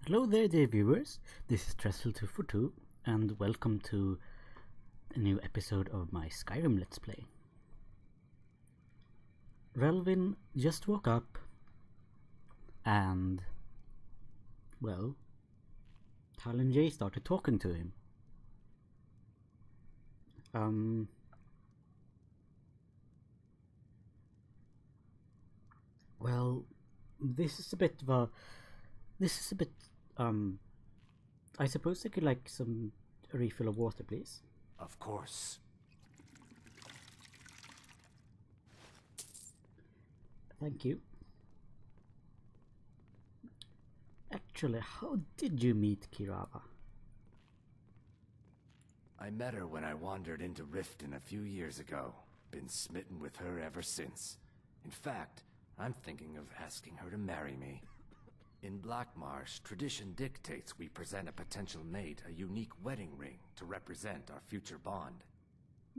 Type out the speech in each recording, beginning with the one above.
Hello there, dear viewers. This is Trestle242, and welcome to a new episode of my Skyrim Let's Play. Relvin just woke up, and, well, Talon J started talking to him. Well, this is a bit, I suppose I could like some refill of water, please. Of course. Thank you. Actually, how did you meet Kirava? I met her when I wandered into Riften a few years ago. Been smitten with her ever since. In fact, I'm thinking of asking her to marry me. In Blackmarsh, tradition dictates we present a potential mate a unique wedding ring to represent our future bond.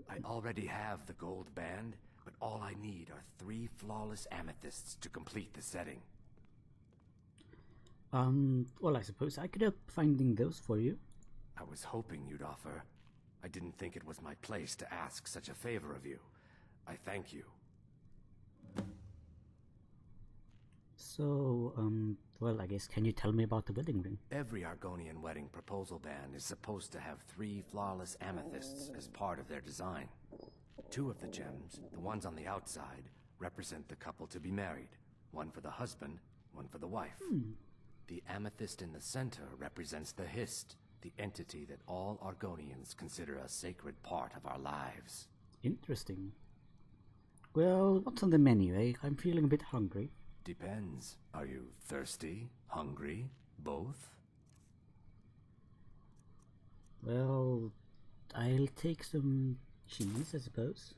I already have the gold band, but all I need are 3 flawless amethysts to complete the setting. Well, I suppose I could help finding those for you. I was hoping you'd offer. I didn't think it was my place to ask such a favor of you. I thank you. So, well, I guess, can you tell me about the wedding ring? Every Argonian wedding proposal band is supposed to have 3 flawless amethysts as part of their design. 2 of the gems, the ones on the outside, represent the couple to be married. One for the husband, one for the wife. The amethyst in the center represents the Hist, the entity that all Argonians consider a sacred part of our lives. Interesting. Well, what's on the menu, eh? I'm feeling a bit hungry. Depends. Are you thirsty? Hungry? Both? Well, I'll take some cheese, I suppose.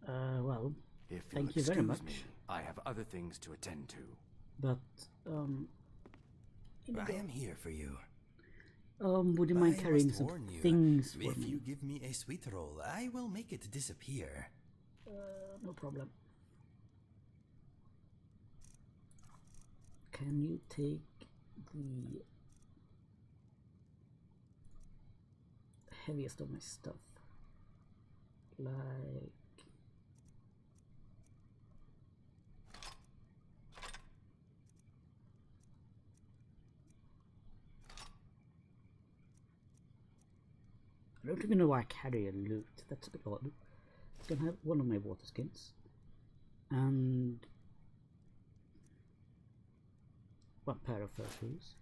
Well, If thank you'll you very excuse much. me, I have other things to attend to. But, I am here for you. would you mind I carrying must some warn you, things for if me? you give me a sweet roll, I will make it disappear. No problem. Can you take the heaviest of my stuff? Like... I don't even know why I carry a loot. That's a bit odd. I can have one of my water skins and one pair of fur shoes.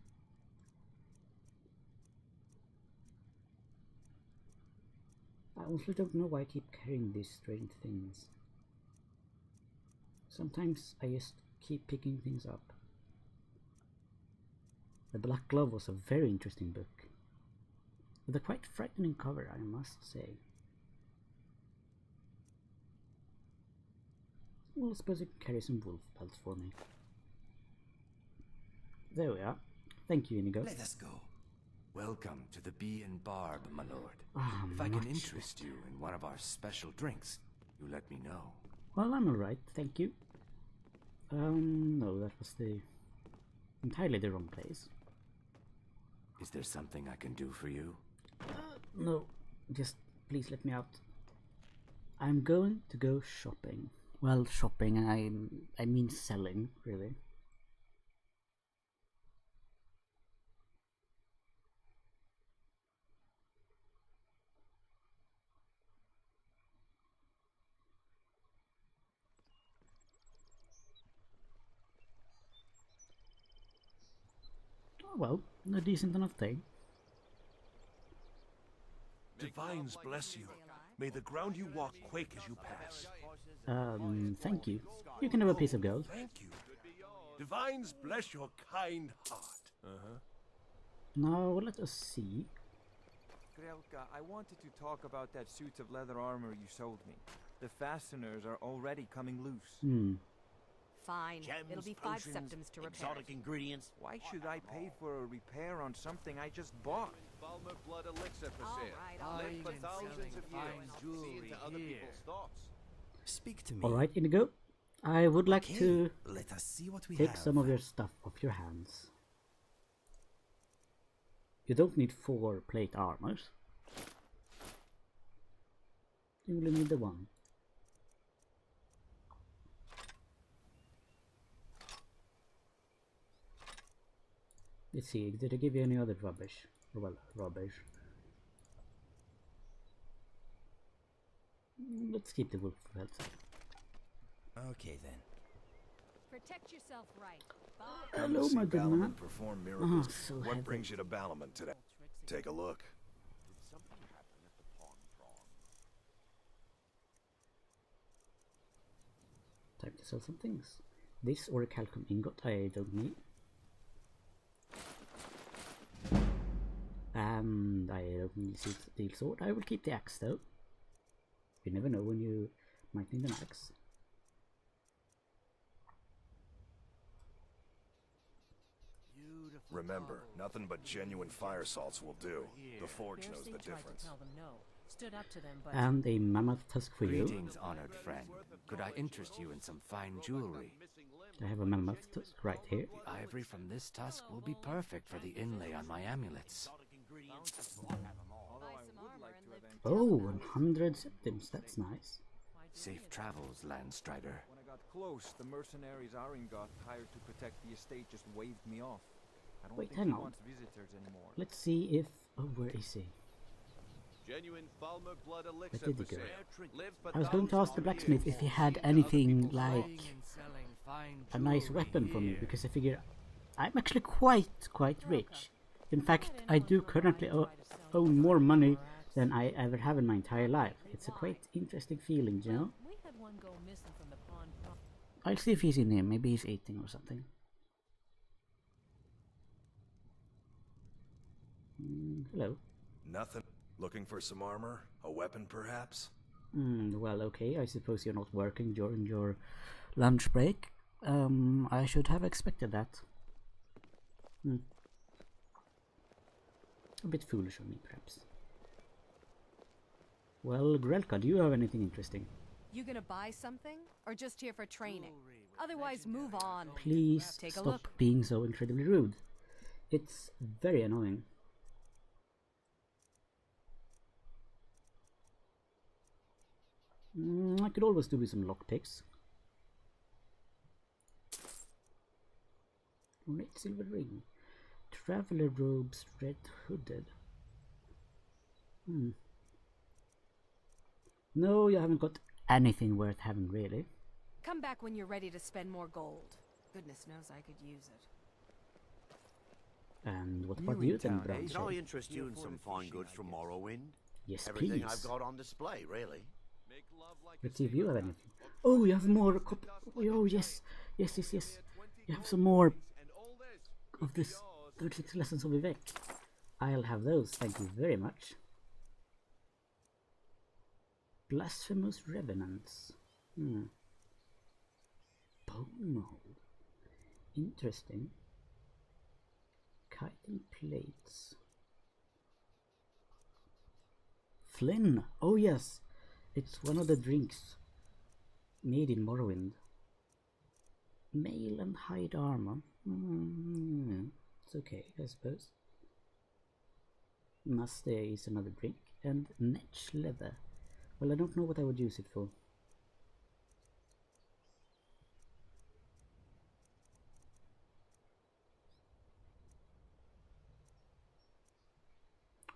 I honestly don't know why I keep carrying these strange things. Sometimes I just keep picking things up. The Black Glove was a very interesting book, with a quite frightening cover, I must say. Well, I suppose you can carry some wolf pelts for me. There we are. Thank you, Inigo. Let us go. Welcome to the Bee and Barb, my lord. Ah, If I can much interest you in one of our special drinks, you let me know. Well, I'm alright, thank you. No, that was entirely the wrong place. Is there something I can do for you? No, just please let me out. I'm going to go shopping. Well, shopping, I mean selling, really. Oh well, a decent enough day. Divines bless you. May the ground you walk quake as you pass. Thank you. You can have a piece of gold. Thank you. Divines bless your kind heart. Now, let us see. Grelka, I wanted to talk about that suit of leather armor you sold me. The fasteners are already coming loose. Fine. Gems, It'll be 5 potions, septims to repair exotic it. ingredients. Why should I pay for a repair on something I just bought? Balmer blood elixir for All sale. right, all Lived for right. thousands of fine years. See jewelry into other here. people's thoughts. Speak to me. Alright, Inigo. I would like Okay, to let us see what we take have. some of your stuff off your hands. You don't need 4 plate armors. You only need the 1. Let's see, did I give you any other rubbish? Well, rubbish. Let's keep the wolf pelts. Okay then. Protect yourself right. Bye. Hello, my good man. Perform Oh, miracles. so What heavy. brings you to Balamon today? Take a look. Time to sell some things. This or a calcum ingot I don't need. And I don't need the steel sword. I will keep the axe though. You never know when you might need an axe. Remember, nothing but genuine fire salts will do. The Forge knows the difference. Stood up to them, but And a mammoth tusk for you. Greetings, honored friend. Could I interest you in some fine jewelry? I have a mammoth tusk right here. The ivory from this tusk will be perfect for the inlay on my amulets. Oh, 100 centimes. That's nice. Safe travels, Landstrider. When I got close, the mercenaries Aringoth hired to protect the estate just waved me off. I don't Wait, think hang he on. wants visitors anymore. Let's see if... Oh, where is he? Genuine Falmer blood elixir Where did he for go? sale. Live for I was going to ask the thousands of blacksmith years. if he had anything like Buying and selling fine a nice jewelry weapon for me, here. because I figure I'm actually quite rich. In fact, I do currently own more money than I ever have in my entire life. It's a quite interesting feeling, you know? we had one go missing from the pond. I'll see if he's in here. Maybe he's eating or something. Hello. Nothing. Looking for some armor? A weapon, perhaps? Well, okay. I suppose you're not working during your lunch break. I should have expected that. A bit foolish of me, perhaps. Well, Grelka, do you have anything interesting? You gonna buy something? Or just here for training? Otherwise, move on. Please Take a stop look. being so incredibly rude. It's very annoying. I could always do with some lockpicks. Red silver ring. Traveler robes, red hooded. No, you haven't got anything worth having, really. Come back when you're ready to spend more gold. Goodness knows I could use it. And what New about in you then, town, eh? Brown Can I Shade? interest you in some fine goods from Morrowind? Yes, Everything please. I've got on display, really. Let's see if you have anything. Oh, you have more oh, yes. Yes. You have some more of this 36 lessons of Vivek. I'll have those, thank you very much. Blasphemous Revenants. Bone mold. Interesting. Chitin plates. Flynn. Oh yes. It's one of the drinks made in Morrowind. Mail and hide armor. It's okay, I suppose. Muste is another drink. And Netch leather. Well, I don't know what I would use it for.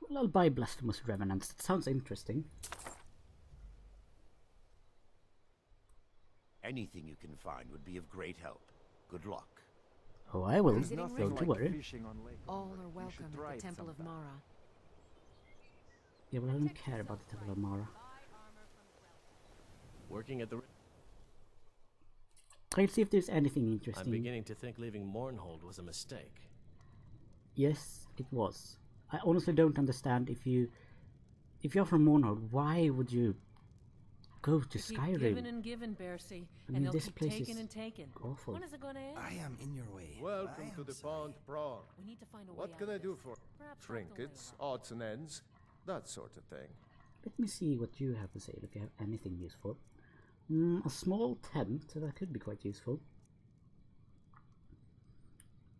Well, I'll buy Blasphemous Revenants. That sounds interesting. Anything you can find would be of great help. Good luck. Oh, I will. There's Don't nothing you like worry. fishing on lake. All Ormond. are You should welcome try at it the Temple of sometime. Mara. Yeah, well, I don't care about the Temple of Mara. Working at the... I'll see if there's anything I'm interesting. beginning to think leaving Mournhold was a mistake. Yes, it was. I honestly don't understand if you're from Mournhold, why would you go to Keep Skyrim? giving and giving, Bercy, I mean, and they'll this keep place taking is and taking. awful. When is it going to end? I am in your way. Welcome I to am the sorry. Pond Prawn. We need to find a way What out can of I do this. for Perhaps talk to trinkets, Layla. odds and ends, that sort of thing? Let me see what you have to say, if you have anything useful. A small tent, that could be quite useful.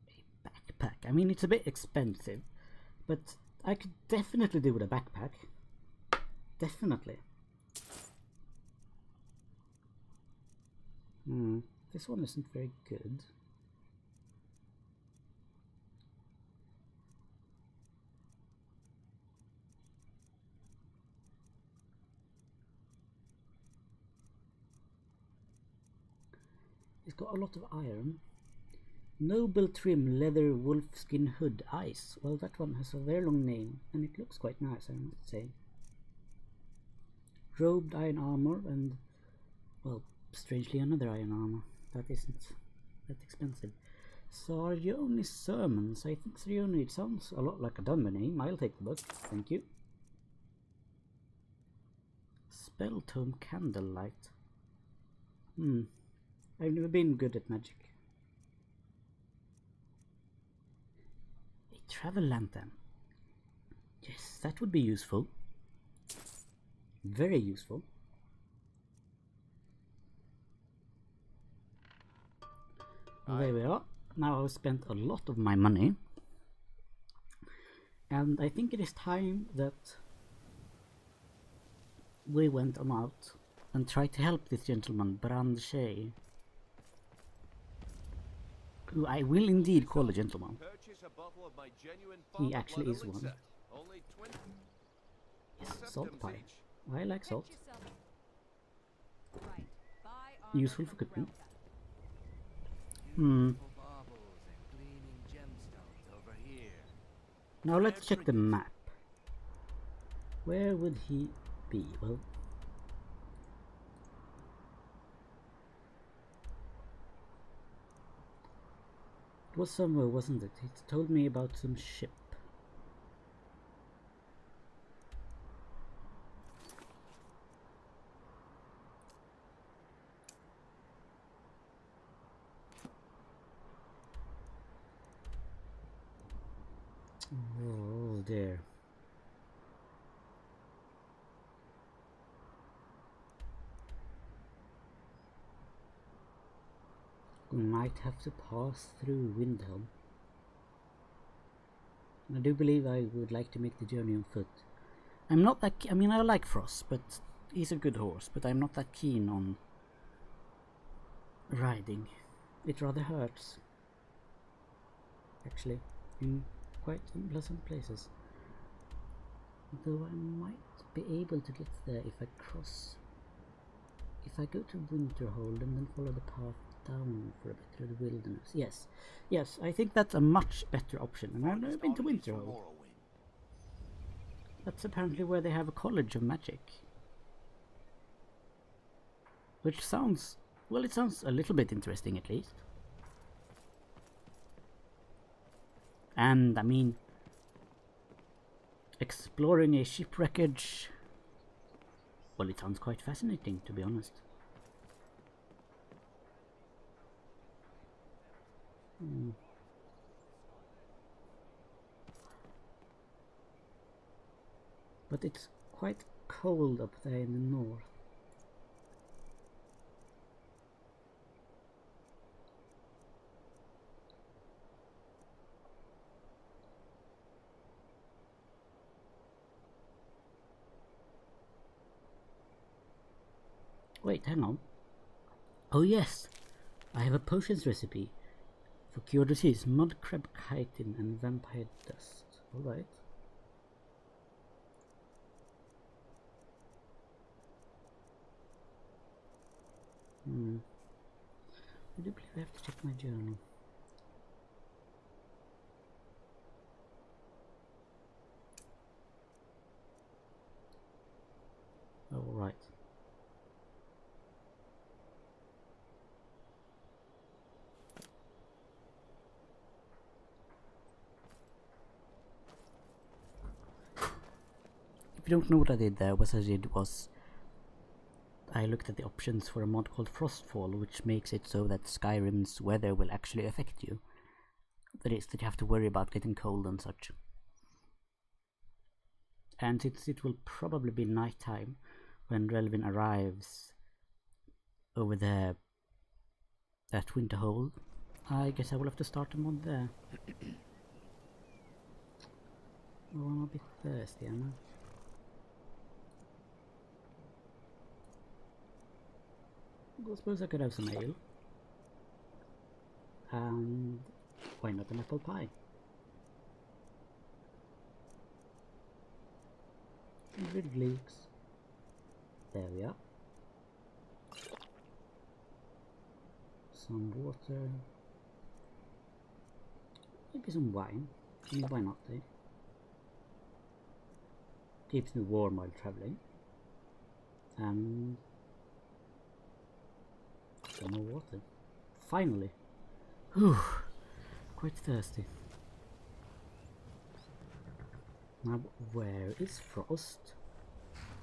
A backpack, I mean it's a bit expensive, but I could definitely do with a backpack. Definitely. This one isn't very good. It's got a lot of iron. Noble trim leather wolfskin hood ice. Well, that one has a very long name and it looks quite nice, I must say. Robed iron armor and, well, strangely another iron armor. That isn't that expensive. Sarioni Sermons. I think Sarioni, it sounds a lot like a Dunmer name. I'll take the book. Thank you. Spell Tome Candlelight. I've never been good at magic. A travel lantern. Yes, that would be useful. Very useful. Well, there we are. Now I've spent a lot of my money. And I think it is time that we went on out and tried to help this gentleman, Brandshay, who I will indeed call a gentleman. He actually is one. Yes, salt pie. I like salt. Useful for cooking. Now let's check the map. Where would he be? Well, it was somewhere, wasn't it? It told me about some ship. Oh dear. We might have to pass through Windhelm. I do believe I would like to make the journey on foot. I'm not that I mean, I like Frost, but he's a good horse, but I'm not that keen on riding. It rather hurts, actually, in quite unpleasant places. Though I might be able to get there if I cross. If I go to Winterhold and then follow the path down for a bit through the wilderness. Yes, I think that's a much better option. And I've never been to Winterhold. That's apparently where they have a college of magic. Which sounds, well, it sounds a little bit interesting at least. And I mean, exploring a shipwreckage, well, it sounds quite fascinating, to be honest. But it's quite cold up there in the north. Wait, hang on. Oh yes, I have a potions recipe for cure disease, mud crab chitin and vampire dust. Alright. I do believe I have to check my journal. Alright. If you don't know what I did there, what I did was I looked at the options for a mod called Frostfall, which makes it so that Skyrim's weather will actually affect you. That is, that you have to worry about getting cold and such. And since it will probably be nighttime when Relvin arrives over there at Winterhold. I guess I will have to start them on there. Oh, I'm a bit thirsty, am I? I suppose I could have some ale. And why not an apple pie? Some grilled leeks. There we are. Some water. Maybe some wine. I mean, why not, eh? Keeps me warm while traveling. And some more water. Finally. Whew. Quite thirsty. Now, where is Frost?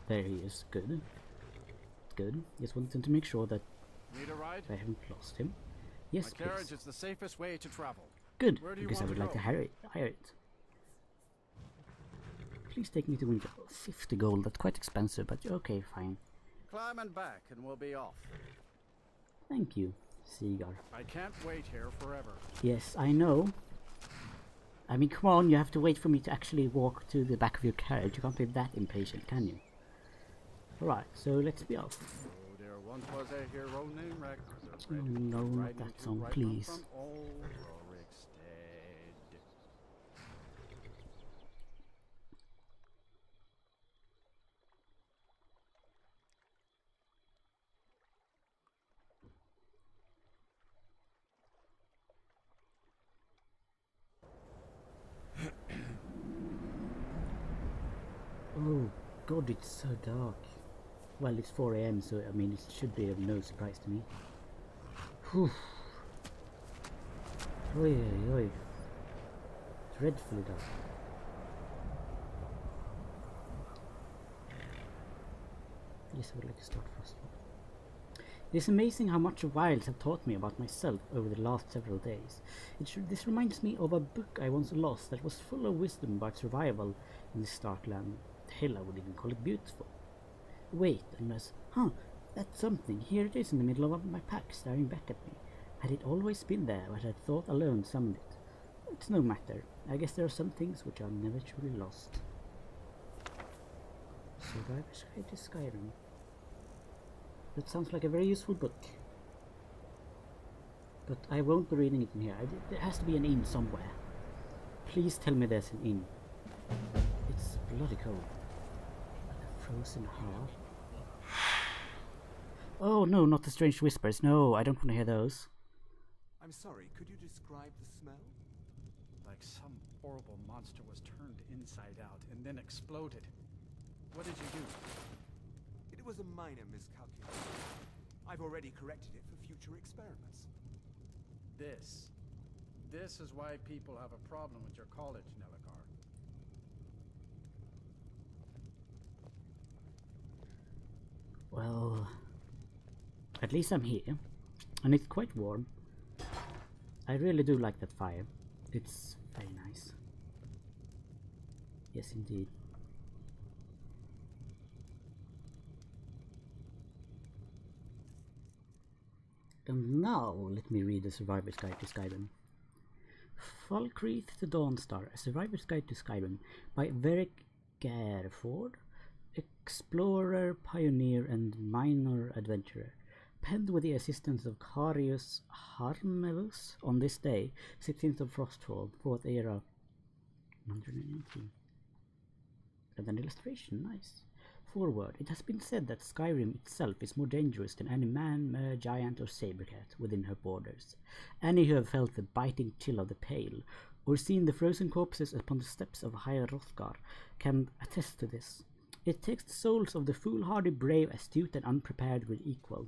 There he is. Good. Good. Just wanted to make sure that Need a ride? I haven't lost him. Yes, My carriage please. is the safest way to travel. Good, Where do you because I want would to like to go? hire it. Please take me to Winter. 50 gold, that's quite expensive, but okay, fine. Climb and back and we'll be off. Thank you, Seagar. I can't wait here forever. Yes, I know. I mean, come on, you have to wait for me to actually walk to the back of your carriage. You can't be that impatient, can you? Alright, so let's be off. Oh, there once was a hero named Rex. Oh, no, not that song, please. From old Rorikstead. Oh, God, it's so dark. Well, it's 4 AM, so I mean, it should be of no surprise to me. Whew. Oi, oi, oi. Dreadfully dark. Yes, I would like to start Frostfall. It is amazing how much wilds have taught me about myself over the last several days. This reminds me of a book I once lost that was full of wisdom about survival in the stark land. Hell, I would even call it beautiful. Wait, unless... that's something. Here it is in the middle of my pack, staring back at me. Had it always been there, but I thought alone summoned it. It's no matter. I guess there are some things which are never truly lost. Survivor's Guide to Skyrim. That sounds like a very useful book. But I won't be reading it in here. There has to be an inn somewhere. Please tell me there's an inn. It's bloody cold. A frozen heart. Oh no, not the strange whispers. No, I don't want to hear those. I'm sorry, could you describe the smell? Like some horrible monster was turned inside out and then exploded. What did you do? It was a minor miscalculation. I've already corrected it for future experiments. This is why people have a problem with your college, Nelagar. Well, at least I'm here, and it's quite warm. I really do like that fire. It's very nice. Yes, indeed. And now, let me read the Survivor's Guide to Skyrim. Falkreath to Dawnstar, A Survivor's Guide to Skyrim by Varric Garford, explorer, pioneer, and minor adventurer. Penned with the assistance of Carius Harmevus on this day, 16th of Frostfall, 4th era, 119. And an illustration, nice. Forward. It has been said that Skyrim itself is more dangerous than any man, mer, giant, or sabercat within her borders. Any who have felt the biting chill of the Pale, or seen the frozen corpses upon the steps of High Hrothgar, can attest to this. It takes the souls of the foolhardy, brave, astute, and unprepared with equal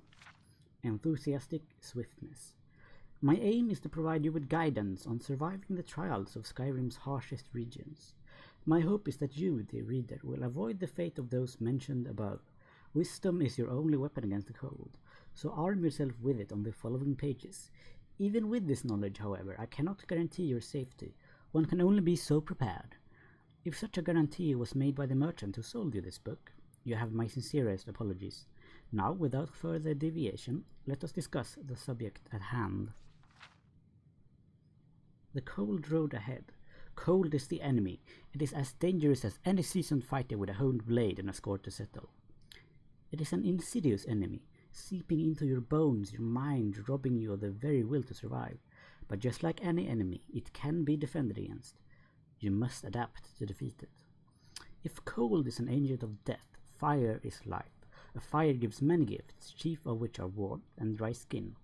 enthusiastic swiftness. My aim is to provide you with guidance on surviving the trials of Skyrim's harshest regions. My hope is that you, the reader, will avoid the fate of those mentioned above. Wisdom is your only weapon against the cold, so arm yourself with it on the following pages. Even with this knowledge, however, I cannot guarantee your safety. One can only be so prepared. If such a guarantee was made by the merchant who sold you this book, you have my sincerest apologies. Now, without further deviation, let us discuss the subject at hand. The cold road ahead. Cold is the enemy. It is as dangerous as any seasoned fighter with a honed blade and a score to settle. It is an insidious enemy, seeping into your bones, your mind, robbing you of the very will to survive. But just like any enemy, it can be defended against. You must adapt to defeat it. If cold is an agent of death, fire is life. A fire gives many gifts, chief of which are warmth and dry skin.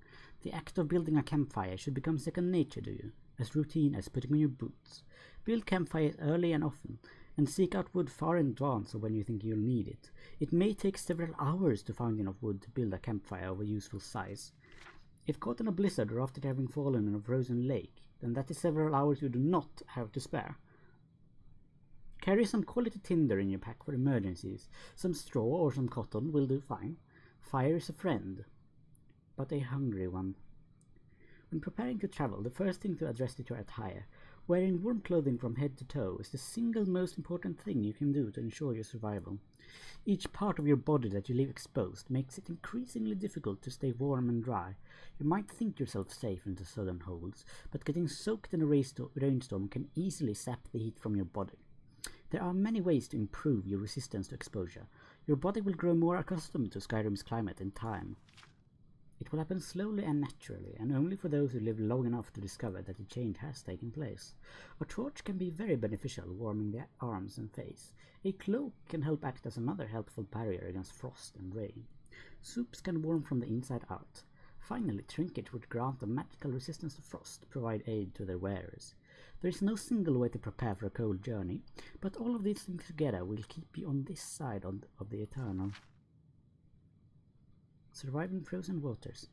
The act of building a campfire should become second nature to you, as routine as putting on your boots. Build campfires early and often, and seek out wood far in advance of when you think you'll need it. It may take several hours to find enough wood to build a campfire of a useful size. If caught in a blizzard or after having fallen in a frozen lake, then that is several hours you do not have to spare. Carry some quality tinder in your pack for emergencies. Some straw or some cotton will do fine. Fire is a friend, but a hungry one. When preparing to travel, the first thing to address is your attire. Wearing warm clothing from head to toe is the single most important thing you can do to ensure your survival. Each part of your body that you leave exposed makes it increasingly difficult to stay warm and dry. You might think yourself safe in the southern holds, but getting soaked in a rainstorm can easily sap the heat from your body. There are many ways to improve your resistance to exposure. Your body will grow more accustomed to Skyrim's climate in time. It will happen slowly and naturally, and only for those who live long enough to discover that the change has taken place. A torch can be very beneficial, warming the arms and face. A cloak can help act as another helpful barrier against frost and rain. Soups can warm from the inside out. Finally, trinkets which grant a magical resistance to frost provide aid to their wearers. There is no single way to prepare for a cold journey, but all of these things together will keep you on this side of the eternal. Surviving frozen waters.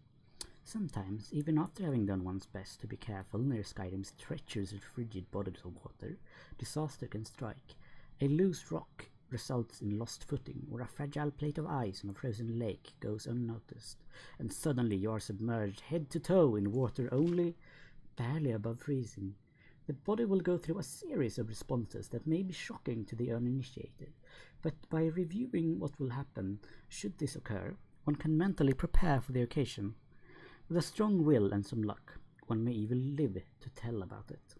Sometimes, even after having done one's best to be careful near Skyrim's treacherous and frigid bodies of water, disaster can strike. A loose rock results in lost footing, or a fragile plate of ice on a frozen lake goes unnoticed, and suddenly you are submerged head to toe in water only barely above freezing. The body will go through a series of responses that may be shocking to the uninitiated, but by reviewing what will happen should this occur, one can mentally prepare for the occasion. With a strong will and some luck, one may even live to tell about it.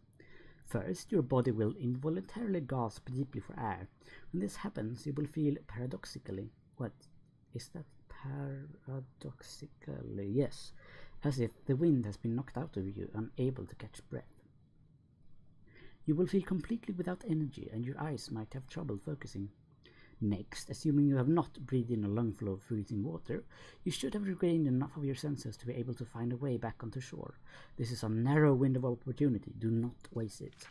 First, your body will involuntarily gasp deeply for air. When this happens, you will feel paradoxically... What? Is that paradoxically? Yes, as if the wind has been knocked out of you, unable to catch breath. You will feel completely without energy, and your eyes might have trouble focusing. Next, assuming you have not breathed in a lungful of freezing water, you should have regained enough of your senses to be able to find a way back onto shore. This is a narrow window of opportunity. Do not waste it.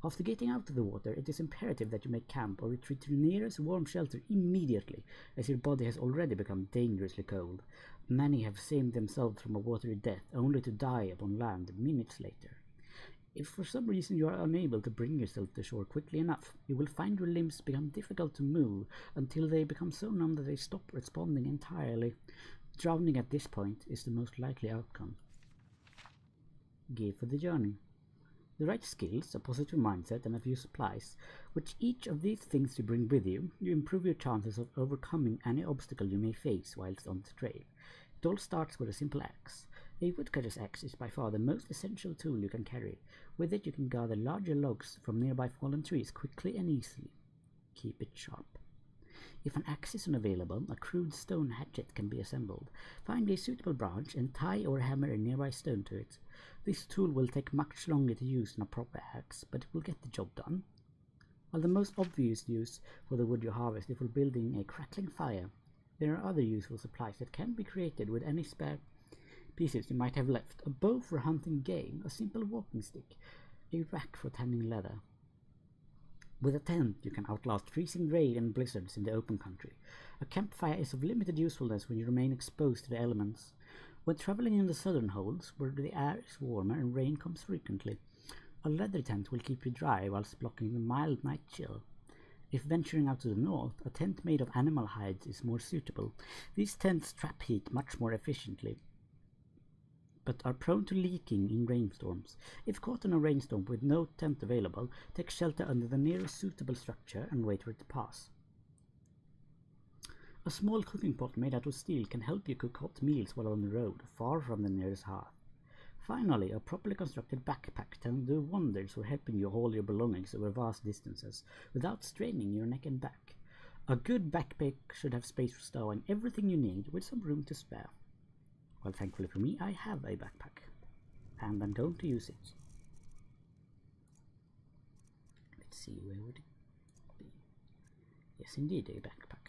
After getting out of the water, it is imperative that you make camp or retreat to the nearest warm shelter immediately, as your body has already become dangerously cold. Many have saved themselves from a watery death, only to die upon land minutes later. If for some reason you are unable to bring yourself to shore quickly enough, you will find your limbs become difficult to move until they become so numb that they stop responding entirely. Drowning at this point is the most likely outcome. Gear for the journey. The right skills, a positive mindset, and a few supplies, which each of these things you bring with you, you improve your chances of overcoming any obstacle you may face whilst on the trail. It all starts with a simple axe. A woodcutter's axe is by far the most essential tool you can carry. With it you can gather larger logs from nearby fallen trees quickly and easily. Keep it sharp. If an axe is unavailable, a crude stone hatchet can be assembled. Find a suitable branch and tie or hammer a nearby stone to it. This tool will take much longer to use than a proper axe, but it will get the job done. While the most obvious use for the wood you harvest is for building a crackling fire, there are other useful supplies that can be created with any spare pieces you might have left. A bow for hunting game, a simple walking stick, a rack for tanning leather. With a tent, you can outlast freezing rain and blizzards in the open country. A campfire is of limited usefulness when you remain exposed to the elements. When traveling in the southern holds, where the air is warmer and rain comes frequently, a leather tent will keep you dry whilst blocking the mild night chill. If venturing out to the north, a tent made of animal hides is more suitable. These tents trap heat much more efficiently, but are prone to leaking in rainstorms. If caught in a rainstorm with no tent available, take shelter under the nearest suitable structure and wait for it to pass. A small cooking pot made out of steel can help you cook hot meals while on the road, far from the nearest hearth. Finally, a properly constructed backpack can do wonders for helping you haul your belongings over vast distances without straining your neck and back. A good backpack should have space for stowing everything you need with some room to spare. Well, thankfully for me, I have a backpack, and I'm going to use it. Let's see, where would it be? Yes, indeed, a backpack.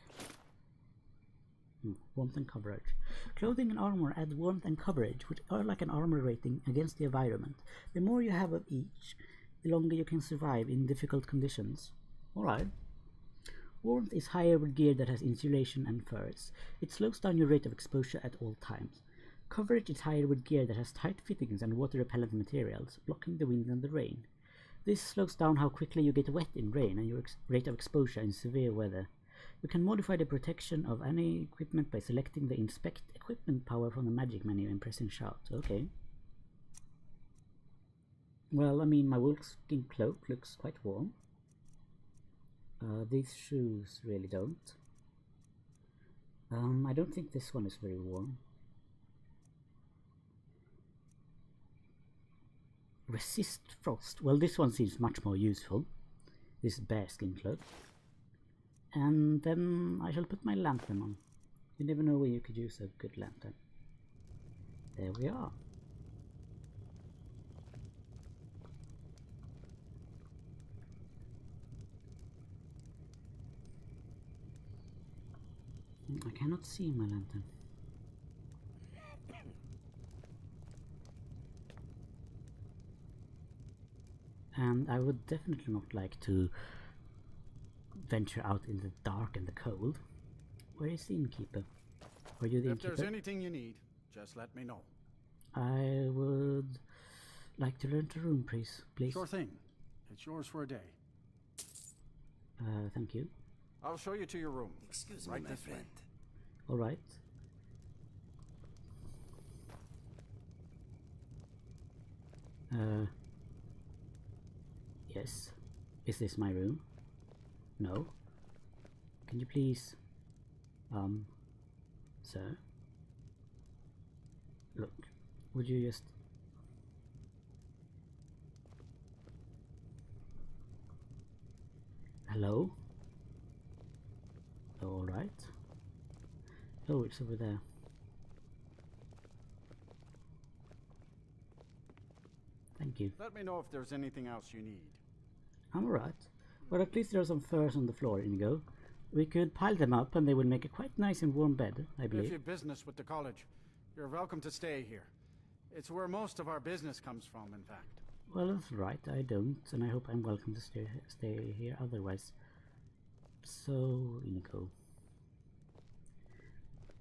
Warmth and coverage. Clothing and armor add warmth and coverage, which are like an armor rating against the environment. The more you have of each, the longer you can survive in difficult conditions. Alright. Warmth is higher with gear that has insulation and furs. It slows down your rate of exposure at all times. Coverage is higher with gear that has tight fittings and water-repellent materials, blocking the wind and the rain. This slows down how quickly you get wet in rain and your rate of exposure in severe weather. You can modify the protection of any equipment by selecting the Inspect Equipment power from the Magic menu and pressing Shout. Okay. Well, I mean, my wolfskin cloak looks quite warm. These shoes really don't. I don't think this one is very warm. Resist frost. Well, this one seems much more useful. This bearskin cloak. And then I shall put my lantern on. You never know where you could use a good lantern. There we are. I cannot see my lantern. And I would definitely not like to venture out in the dark and the cold. Where is the innkeeper? Are you the innkeeper? If there's anything you need, just let me know. I would like to learn to room, please. Sure thing. It's yours for a day. Thank you. I'll show you to your room. Excuse right me, my this way. friend. All right. Yes. Is this my room? No. Can you please, sir? Look, would you just... Hello? All right. Oh, it's over there. Thank you. Let me know if there's anything else you need. I'm alright. But at least there are some furs on the floor, Inigo. We could pile them up and they would make a quite nice and warm bed, I If believe. you have business with the college, you're welcome to stay here. It's where most of our business comes from, in fact. Well, that's right, I don't, and I hope I'm welcome to stay here otherwise. So, Inigo.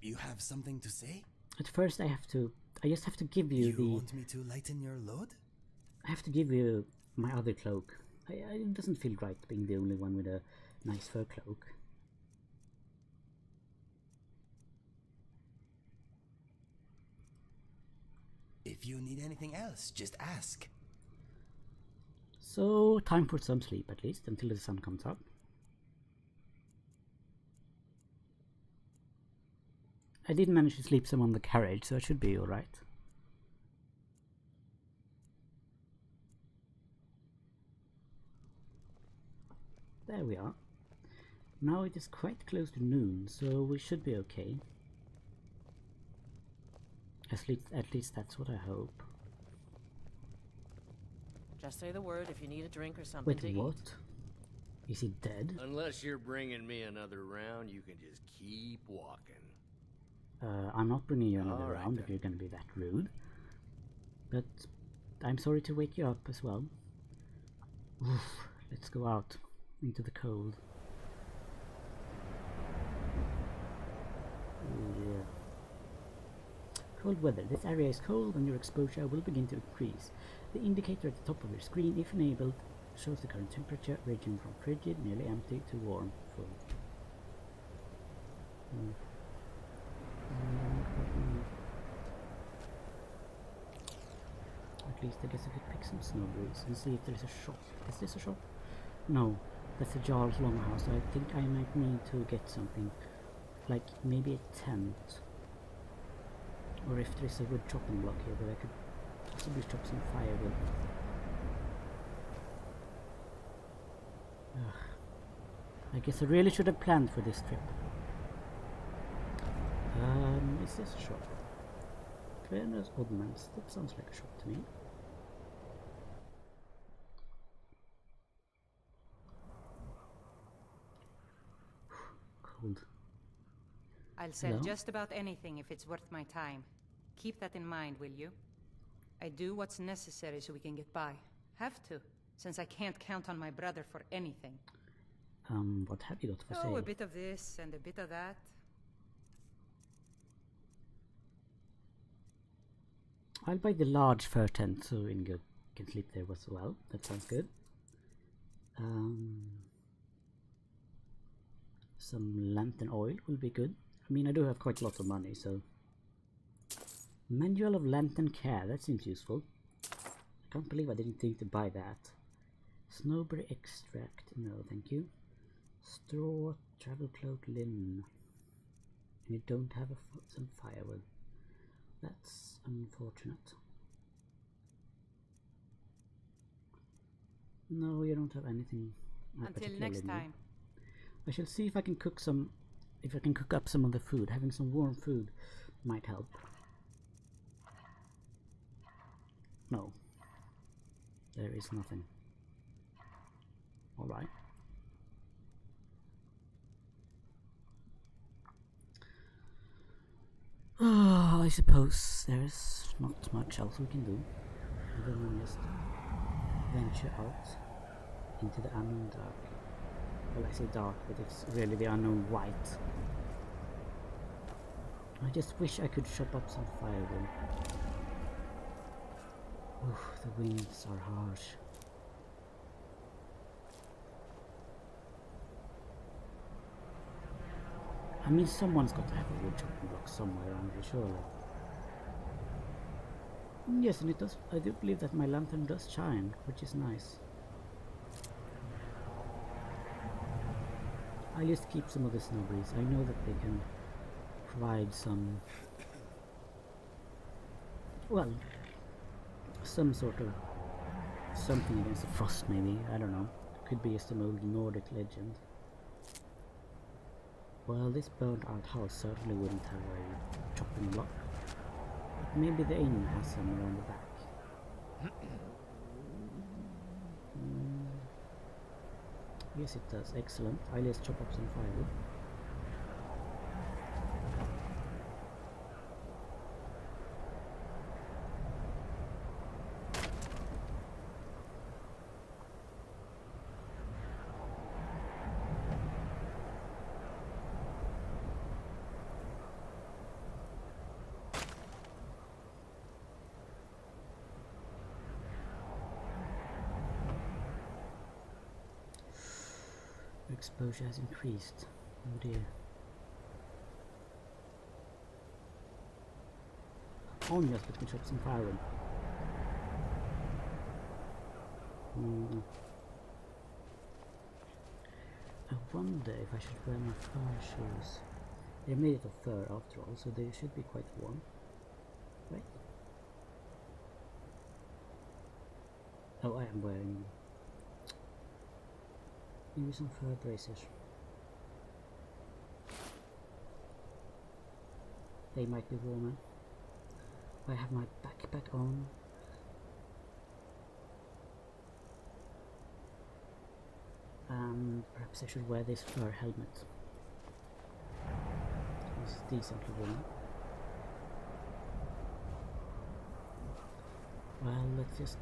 You have something to say? At first I just have to give you the... You want me to lighten your load? I have to give you my other cloak. It doesn't feel right being the only one with a nice fur cloak. If you need anything else, just ask. So, time for some sleep at least, until the sun comes up. I did manage to sleep some on the carriage, so it should be alright. There we are. Now it is quite close to noon, so we should be okay. At least that's what I hope. Just say the word if you need a drink or something to Wait, eat. what? Is he dead? Unless you're bringing me another round, you can just keep walking. I'm not bringing you another All right, round if then. you're going to be that rude. But I'm sorry to wake you up as well. Oof, let's go out into the cold. Yeah. Cold weather. This area is cold and your exposure will begin to increase. The indicator at the top of your screen, if enabled, shows the current temperature ranging from frigid, nearly empty, to warm, full. At least I guess I could pick some snowberries and see if there's a shop. Is this a shop? No, that's a Jarl's Longhouse. I think I might need to get something like maybe a tent, or if there's a wood chopping block here that I could possibly chop some firewood. Ugh. I guess I really should have planned for this trip. Is this a shop? Trainers Oddmans, that sounds like a shop to me. Cold. I'll sell Hello? just about anything if it's worth my time. Keep that in mind, will you? I do what's necessary so we can get by. Have to, since I can't count on my brother for anything. What have you got for sale? Oh, a bit of this and a bit of that. I'll buy the large fur tent so Ingo can sleep there as well. That sounds good. Some lantern oil will be good. I mean, I do have quite a lot of money, so... Manual of Lantern Care, that seems useful. I can't believe I didn't think to buy that. Snowberry extract, no thank you. Straw, travel cloak, linen. And you don't have some firewood. That's unfortunate. No, you don't have anything. Until next time. I shall see if I can cook some. If I can cook up some of the food. Having some warm food might help. No, there is nothing. All right. I suppose there's not much else we can do other than just venture out into the unknown dark. Well, I say dark, but it's really the unknown white. I just wish I could chop up some firewood. Oof, the winds are harsh. I mean, someone's got to have a wood chopping block somewhere around here, surely. Yes, and it does. I do believe that my lantern does shine, which is nice. I'll just keep some of the snowberries. I know that they can provide some, well, some sort of something against the frost, maybe. I don't know. Could be just an old Nordic legend. Well, this burnt out house certainly wouldn't have a chopping block. But maybe the inn has some around the back. Yes, it does. Excellent. I'll just chop up some firewood. Exposure has increased. Oh dear. Oh yes, but we chop some firewood. I wonder if I should wear my fur shoes. They're made of fur after all, so they should be quite warm. Right? Oh, I am wearing them. Maybe some fur braces. They might be warmer. I have my backpack on. And perhaps I should wear this fur helmet. It's decently warm. Well, let's just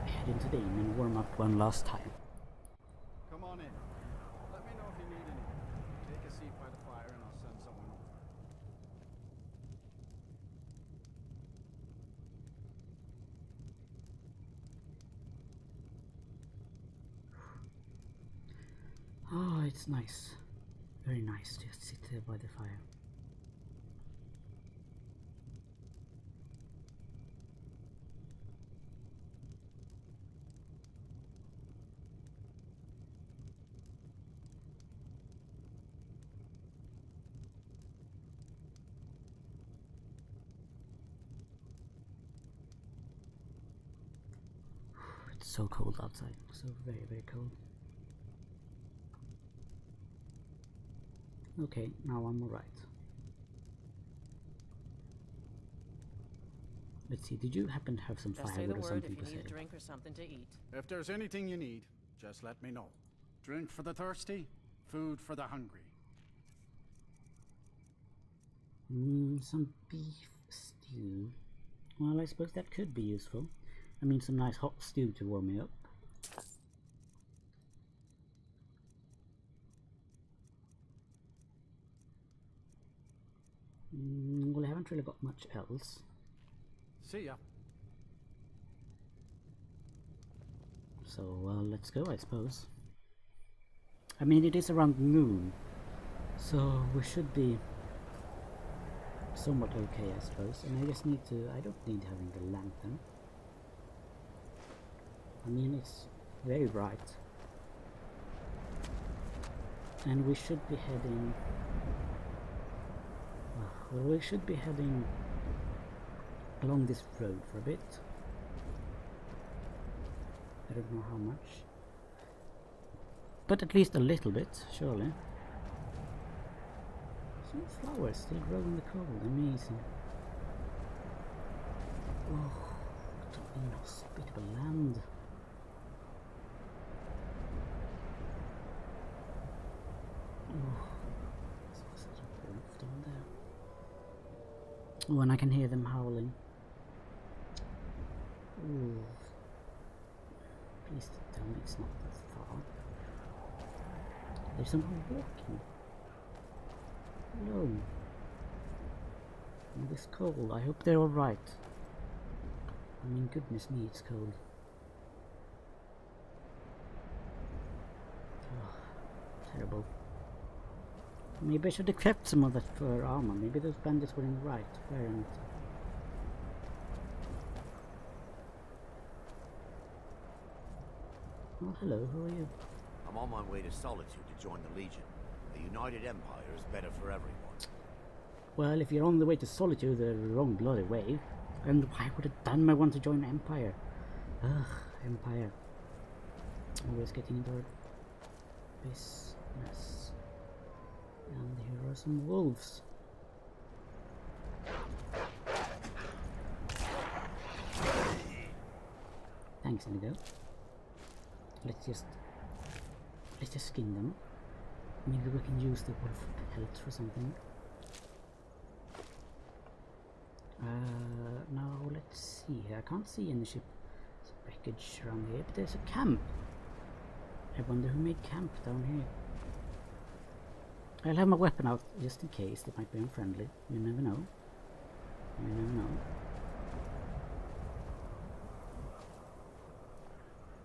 head into the inn and warm up one last time. Come on in. Let me know if you need anything. Take a seat by the fire and I'll send someone over. Oh, it's nice. Very nice to just sit there by the fire. It's so cold outside, so very, very cold. Okay, now I'm alright. Let's see, did you happen to have some Just say firewood the or word something if you to need say? a drink or something to eat. If there's anything you need, just let me know. Drink for the thirsty, food for the hungry. Some beef stew. Well, I suppose that could be useful. I mean, some nice hot stew to warm me up. Well, I haven't really got much else. See ya. So, let's go, I suppose. I mean, it is around noon, so we should be somewhat okay, I suppose. And I just need to... I don't need having the lantern. I mean, it's very bright. And we should be heading... well, we should be heading along this road for a bit. I don't know how much. But at least a little bit, surely. Some flowers still grow in the cold, amazing. Oh, what an inhospitable land. Oh, there's such a wolf down there. Oh, and I can hear them howling. Ooh. Please tell me it's not that far. There's someone walking. Hello. In this cold, I hope they're alright. I mean, goodness me, it's cold. Oh, terrible. Maybe I should have kept some of that fur armor. Maybe those bandits were in the right wearing it. Oh, hello, who are you? I'm on my way to Solitude to join the Legion. A united empire is better for everyone. Well, if you're on the way to Solitude the wrong bloody way, and why would a Dunmer want to join Empire? Ugh, Empire. Always getting into business. And here are some wolves. Thanks, Indigo. Let's just skin them. Maybe we can use the wolf pelts for something. Now let's see. I can't see any ship wreckage around here, but there's a camp. I wonder who made camp down here. I'll have my weapon out just in case. They might be unfriendly. You never know. You never know.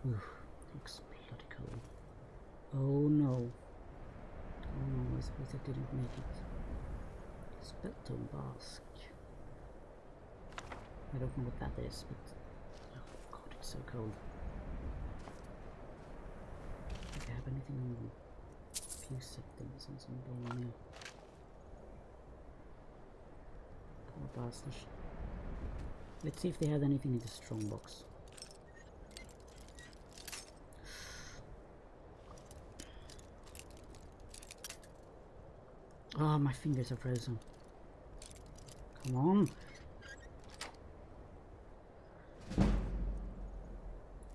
Oof, looks bloody cold. Oh no. Oh no, I suppose I didn't make it. Speltone Bask. I don't know what that is, but oh god, it's so cold. Do I have anything on them? Few seconds and some bone meal. Poor bastards. Let's see if they had anything in the strongbox. Oh, my fingers are frozen. Come on.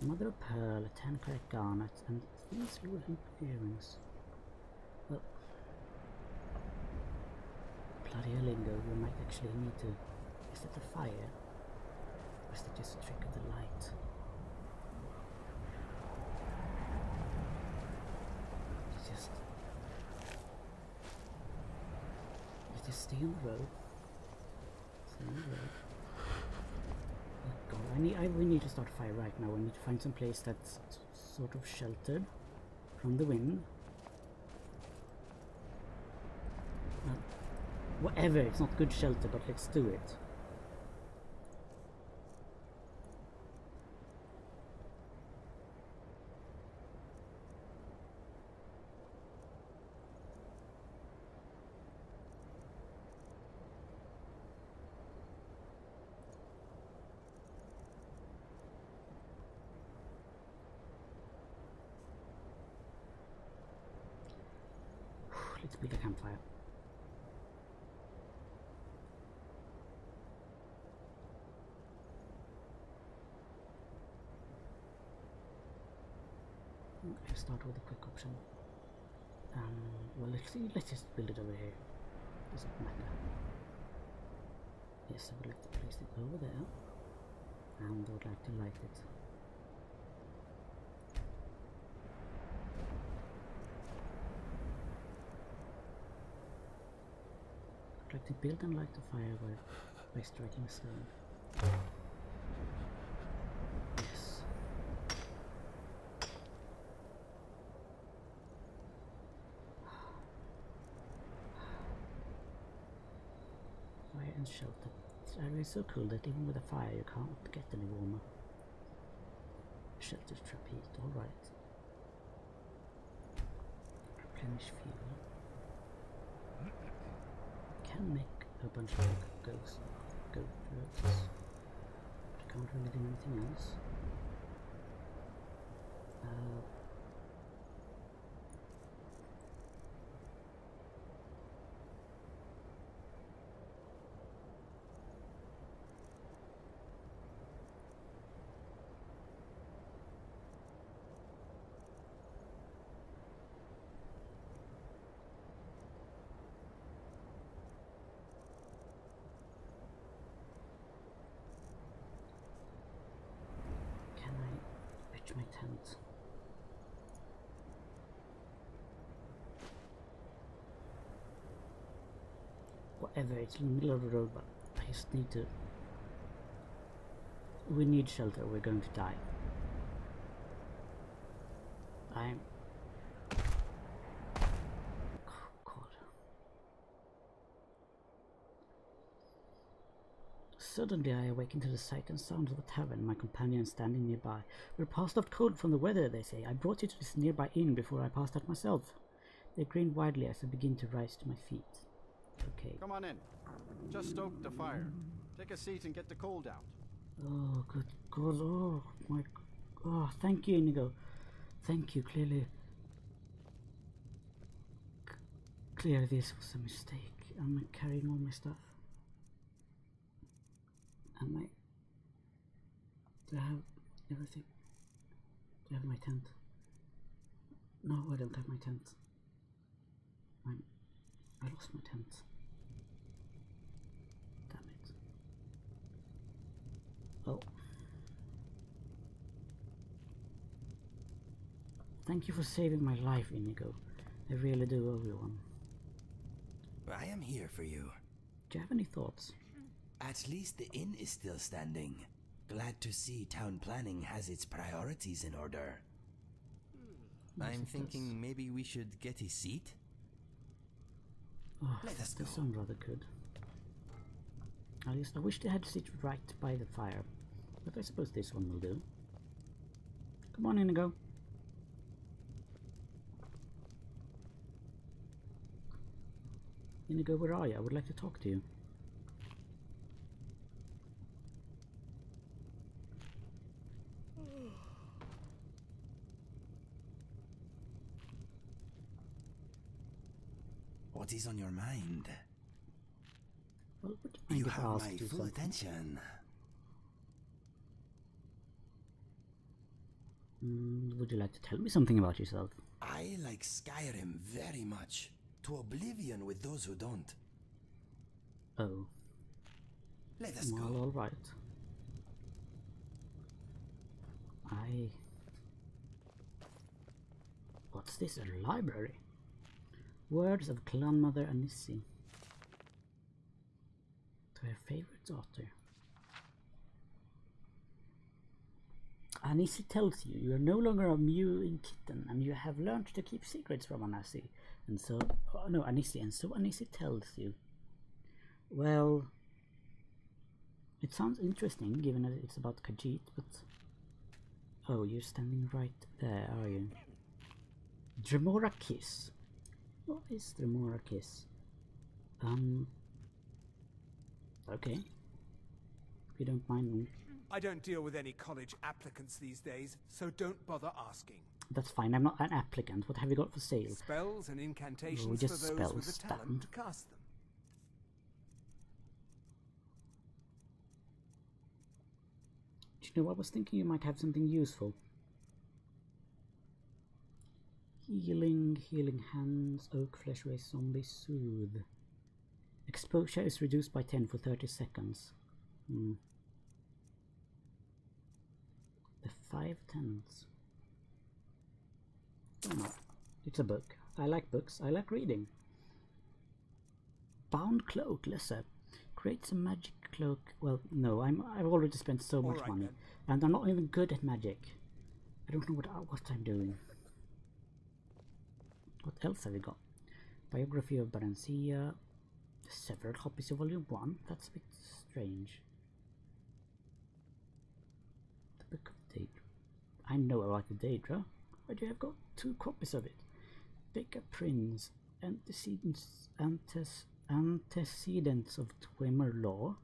Mother of pearl, a 10 carat garnet, and these wooden earrings. Well, bloody hell, Ingo, we might actually need to... Is that a fire? Or is that just a trick of the light? It's just... stay on the road. Stay on the road. Oh god, we need to start a fire right now. We need to find some place that's sort of sheltered from the wind. Whatever, it's not good shelter, but let's do it. Let's build a campfire. Let's start with a quick option. Well, let's just build it over here. Doesn't matter. Yes, I would like to place it over there, and I would like to light it. I'd like to build and light the fire by striking stone. Yes. Fire and shelter. This area is so cool that even with a fire you can't get any warmer. Shelters trap heat, alright. Replenish fuel. Can make a bunch of goat roads, but I can't really do anything else. My tent. Whatever, it's in the middle of the road, but I just need to. We need shelter, we're going to die. I'm. Oh, God. Suddenly I awaken to the sight and sound of the tavern, my companion standing nearby. We're passed out cold from the weather, they say. I brought you to this nearby inn before I passed out myself. They grin widely as I begin to rise to my feet. Okay. Come on in. Just stoked the fire. Take a seat and get the cold out. Oh, good God. Oh, my. Oh, thank you, Inigo. Thank you, clearly. Clearly this was a mistake. I'm carrying all my stuff. And my... Do I have everything? Do I have my tent? No, I don't have my tent. I lost my tent. Damn it. Oh. Thank you for saving my life, Inigo. I really do owe you one. I am here for you. Do you have any thoughts? At least the inn is still standing. Glad to see town planning has its priorities in order. Yes, I'm thinking maybe we should get a seat? Oh, Let us that go. does sound rather good. At least I wish they had a seat right by the fire. But I suppose this one will do. Come on, Inigo. Inigo, where are you? I would like to talk to you. What is on your mind? Well, would you mind You if I have asked my you full something? attention. Would you like to tell me something about yourself? I like Skyrim very much. To oblivion with those who don't. Oh. Let us Well, go. all right. What's this? A library? Words of Clan Mother Anissi. To her favorite daughter. Anissi tells you are no longer a mewing kitten, and you have learned to keep secrets from Anissi. And so, oh, no, Anissi, and so Anissi tells you. Well, it sounds interesting, given that it's about Khajiit, but... Oh, you're standing right there, are you? Dremora Kiss. What is Dremora Kiss? Okay. If you don't mind me. I don't deal with any college applicants these days, so don't bother asking. That's fine, I'm not an applicant. What have you got for sale? Spells and incantations Oh, just for those with spells, the talent damn. to cast them. Do you know, I was thinking you might have something useful. Healing hands, oak flesh raise zombie, soothe. Exposure is reduced by 10 for 30 seconds. The 5 tenths. Oh no, it's a book. I like books, I like reading. Bound cloak, lesser. Creates a magic cloak. Well, no, I've already spent so much money. And I'm not even good at magic. I don't know what I'm doing. What else have we got? Biography of Barancia. Several copies of Volume 1. That's a bit strange. The Book of Daedra. I know about the Daedra. Why do you have got 2 copies of it? Becca Prince. Antecedents of Twimmer Law.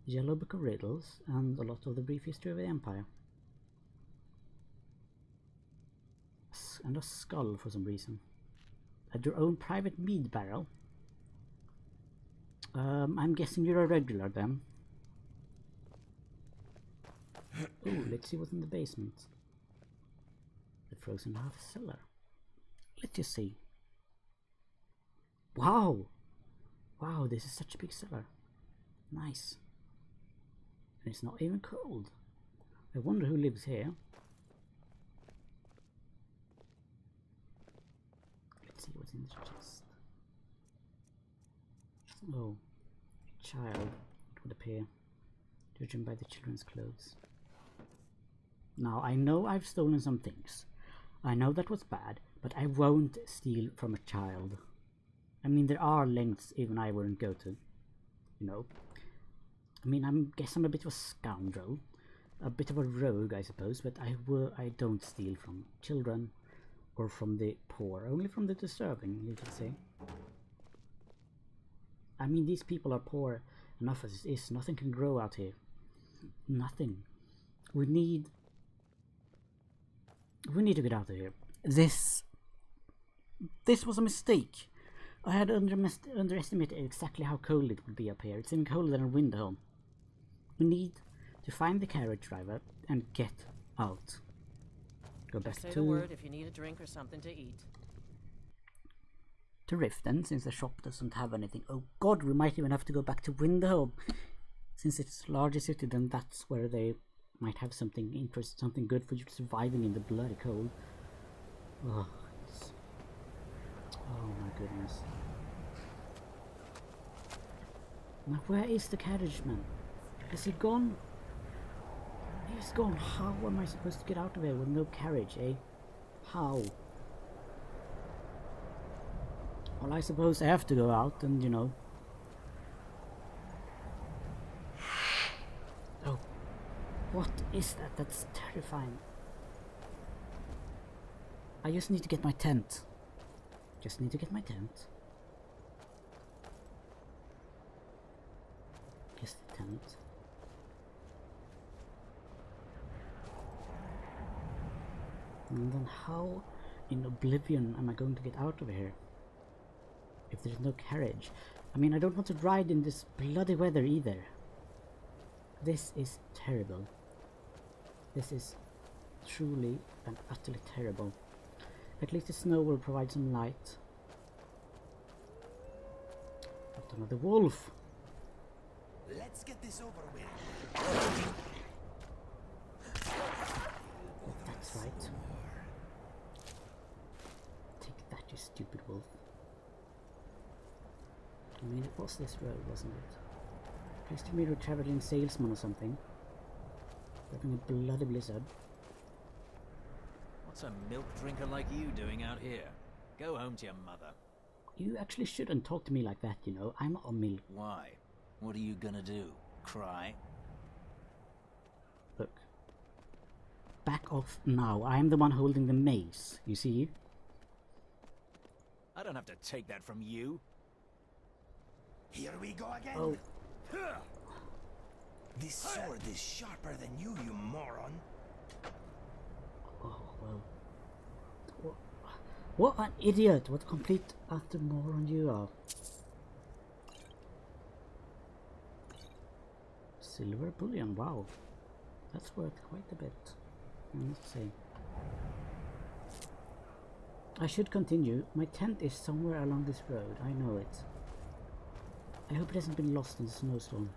Yellow Book of Riddles. And a lot of the Brief History of the Empire. And a skull for some reason. At your own private mead barrel. I'm guessing you're a regular then. Oh, let's see what's in the basement. The frozen half cellar. Let's just see. Wow! Wow, this is such a big cellar. Nice. And it's not even cold. I wonder who lives here. Let's see what's in the chest. Oh, a child, it would appear, judging by the children's clothes. Now, I know I've stolen some things. I know that was bad, but I won't steal from a child. I mean, there are lengths even I wouldn't go to, you know. I mean, I guess I'm a bit of a scoundrel, a bit of a rogue, I suppose, but I don't steal from children or from the poor, only from the deserving, you could say. I mean, these people are poor enough as it is. Nothing can grow out here. Nothing. We need to get out of here. This was a mistake. I had underestimated exactly how cold it would be up here. It's even colder than a window. We need to find the carriage driver and get out. Go back Say to the word if you need a drink or something to eat. To Riften, since the shop doesn't have anything. Oh god, we might even have to go back to Windhelm. Since it's a larger city, then that's where they might have something interesting, something good for you surviving in the bloody cold. Oh, oh my goodness. Now where is the carriage man? Has he gone? He's gone. How am I supposed to get out of here with no carriage, eh? How? Well, I suppose I have to go out and, you know. Oh, what is that? That's terrifying. I just need to get my tent. Just need to get my tent. Just the tent. And then how in oblivion am I going to get out of here? If there's no carriage. I mean, I don't want to ride in this bloody weather either. This is terrible. This is truly and utterly terrible. At least the snow will provide some light. But another wolf. Let's get this over with. That's right. Take that, you stupid wolf. I mean, it was this road, wasn't it? Used to be a traveling salesman or something. Having a bloody blizzard. What's a milk drinker like you doing out here? Go home to your mother. You actually shouldn't talk to me like that, you know. I'm not a milk. Why? What are you gonna do? Cry? Look. Back off now. I'm the one holding the mace, you see? I don't have to take that from you. Here we go again. Oh. This sword is sharper than you, you moron. Oh, well. What an idiot! What a complete utter moron you are. Silver bullion, wow. That's worth quite a bit, I must say. I should continue. My tent is somewhere along this road, I know it. I hope it hasn't been lost in the snowstorm.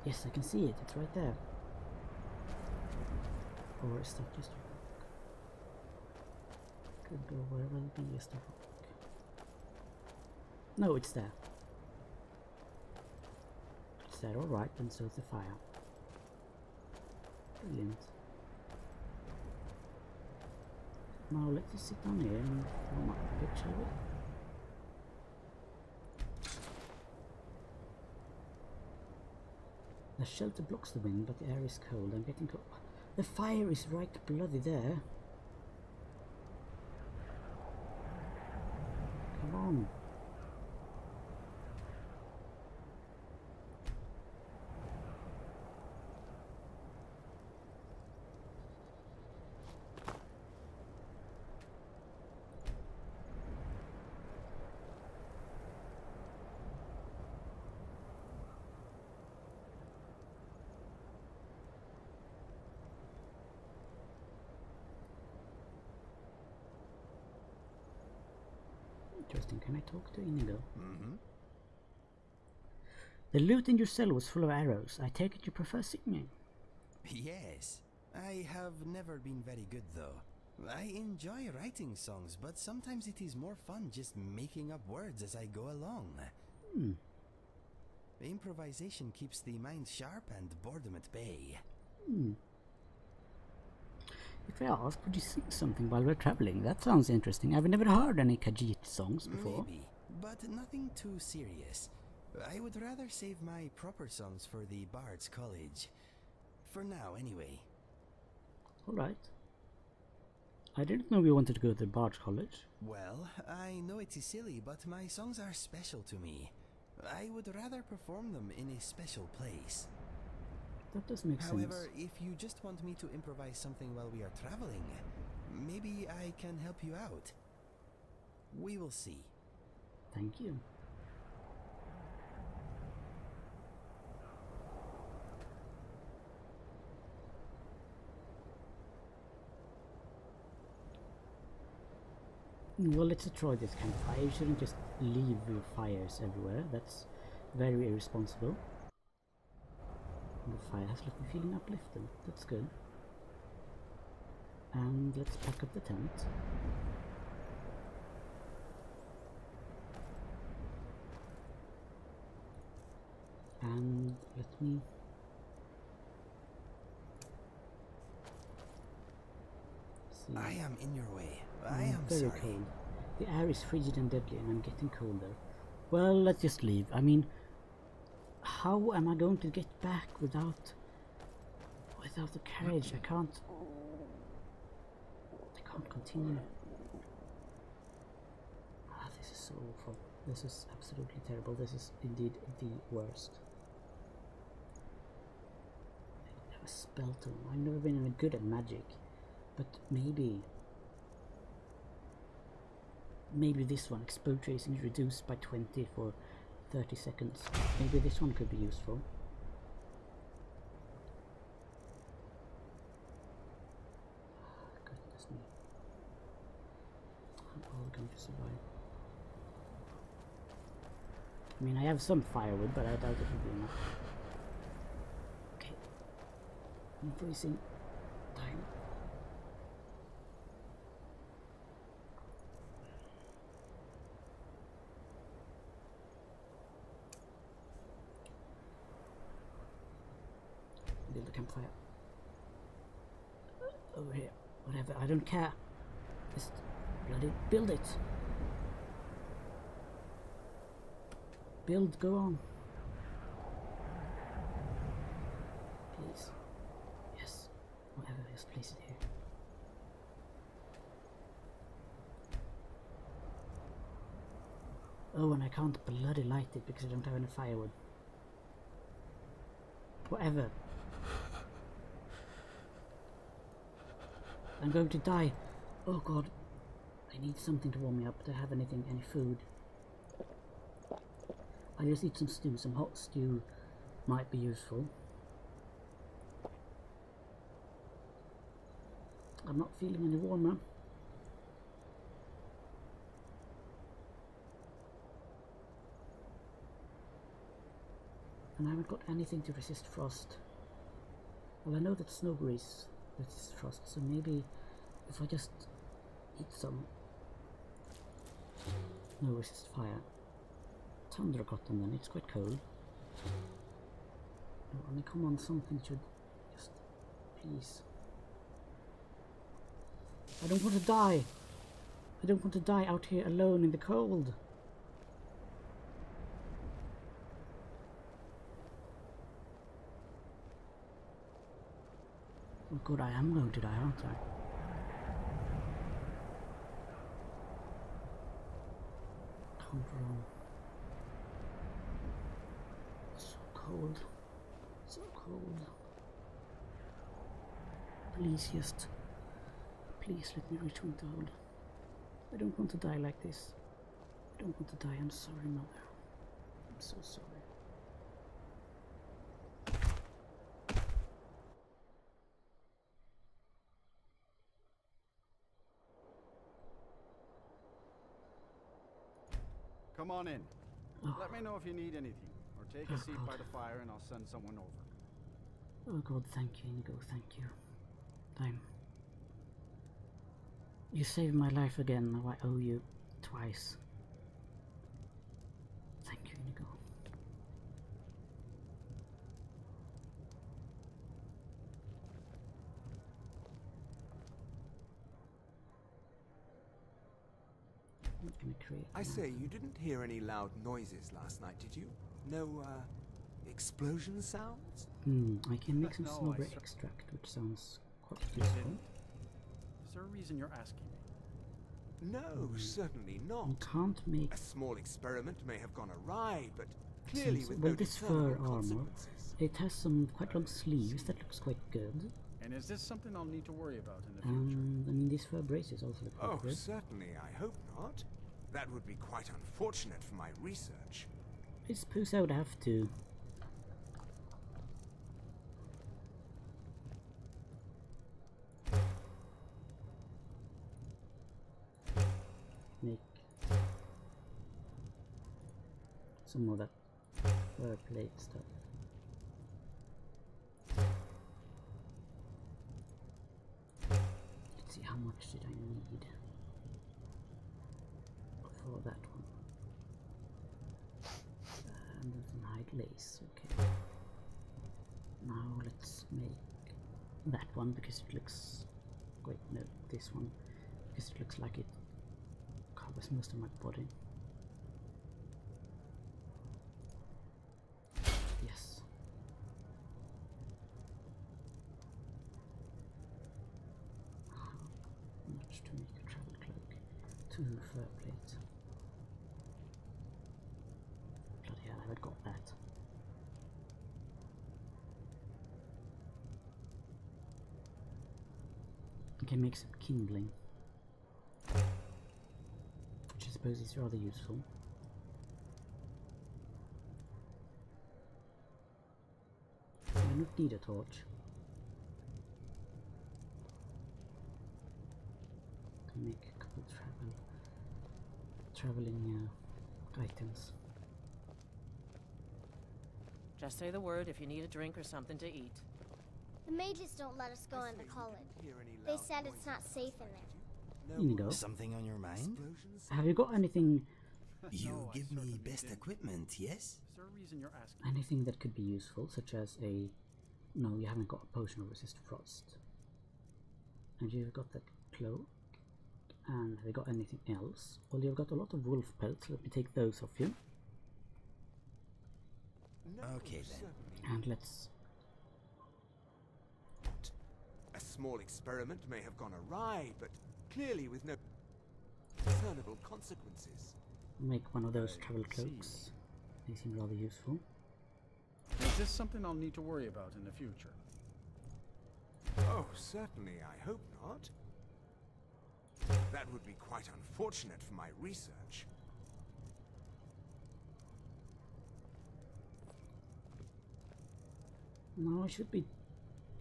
Yes, I can see it, it's right there. Or is that just a rock? Could go where will be just a rock. No, it's there. It's there, alright, and so is the fire. Brilliant. Now let's just sit down here and warm up a bit, shall we? The shelter blocks the wind, but the air is cold. I'm getting cold. The fire is right bloody there. Come on. Interesting. Can I talk to Inigo? Mm-hmm. The loot in your cell was full of arrows. I take it you prefer singing. Yes. I have never been very good though. I enjoy writing songs, but sometimes it is more fun just making up words as I go along. Improvisation keeps the mind sharp and boredom at bay. If I ask, would you sing something while we're traveling? That sounds interesting. I've never heard any Khajiit songs before. Maybe, but nothing too serious. I would rather save my proper songs for the Bard's College. For now, anyway. Alright. I didn't know we wanted to go to the Bard's College. Well, I know it is silly, but my songs are special to me. I would rather perform them in a special place. That does make sense. However, if you just want me to improvise something while we are traveling, maybe I can help you out. We will see. Thank you. Well, let's try this campfire. You shouldn't just leave your fires everywhere. That's very irresponsible. The fire has left me feeling uplifted. That's good. And let's pack up the tent. And let me... see. I am in your way. I am very sorry. cold. The air is frigid and deadly and I'm getting colder. Well, let's just leave. I mean, how am I going to get back without the carriage? I can't continue. This is so awful. This is absolutely terrible. This is indeed the worst. I have a spell tome. I've never been any good at magic, but maybe this one, explode tracing, is reduced by 20 for 30 seconds. Maybe this one could be useful. Goodness me. I'm all going to survive. I mean, I have some firewood, but I doubt it will be enough. Okay. I'm freezing. Time. Build a campfire. Over here. Whatever. I don't care. Just bloody build it. Build, go on. Please. Yes. Whatever, just place it here. Oh, and I can't bloody light it because I don't have any firewood. Whatever. I'm going to die. Oh god. I need something to warm me up. Do I have anything, any food? I just eat some stew. Some hot stew might be useful. I'm not feeling any warmer. And I haven't got anything to resist frost. Well, I know that snowberries resist frost, so maybe if I just eat some... No, resist fire. Tundra cotton then, it's quite cold. Oh, I mean, come on, something should just... Please. I don't want to die! I don't want to die out here alone in the cold! Oh god, I am going to die, aren't I? Control. So cold. So cold. Please just... Please let me return to hold. I don't want to die like this. I don't want to die. I'm sorry, Mother. I'm so sorry. Come on in. Oh. Let me know if you need anything, or take a seat by the fire and I'll send someone over. Oh god, thank you, Inigo, thank you. You saved my life again, now I owe you twice. Thank you, Inigo. I say, you didn't hear any loud noises last night, did you? No, explosion sounds? I can make some No, snowberry extract, which sounds quite useful. Is there a reason you're asking me? No, certainly not. You can't make... A small experiment may have gone awry, but clearly with well, no this fur discernible armor, consequences. it has some quite long sleeves, that looks quite good. And is this something I'll need to worry about in the future? I mean, these fur braces also look quite good. Certainly, I hope not. That would be quite unfortunate for my research. I suppose I would have to. Make some of that fur plate stuff. Let's see, how much did I need for that one? And then hide lace, okay. Now let's make that one because it looks... Wait, no, this one. Because it looks like it covers most of my body. Yes. How much to make a travel cloak? 2 fur plates. Bloody hell, I haven't got that. I can make some kindling, which I suppose is rather useful. I don't need a torch. To make a couple traveling items. Just say the word if you need a drink or something to eat. The mages don't let us go into college. They said it's not safe in there. Inigo, Something on your mind? have you got anything? You give me best equipment, yes? Is there a reason you're asking? Anything that could be useful, such as a... No, you haven't got a potion of resist frost. And you've got that cloak. And have you got anything else? Well, you've got a lot of wolf pelts. Let me take those off you. Okay then. And let's... A small experiment may have gone awry, but clearly with no discernible consequences. make one of those travel cloaks. They seem rather useful. Is this something I'll need to worry about in the future? Oh, certainly, I hope not. That would be quite unfortunate for my research. No, I should be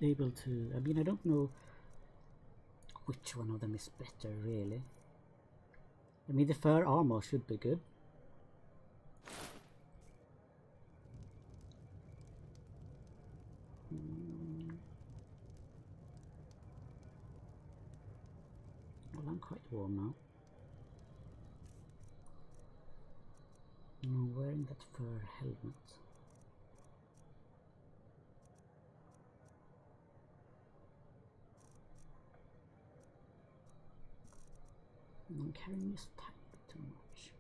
able to... I mean, I don't know which one of them is better, really. I mean, the fur armor should be good. Well, I'm quite warm now. I'm wearing that fur helmet. I'm carrying this tiny bit too much.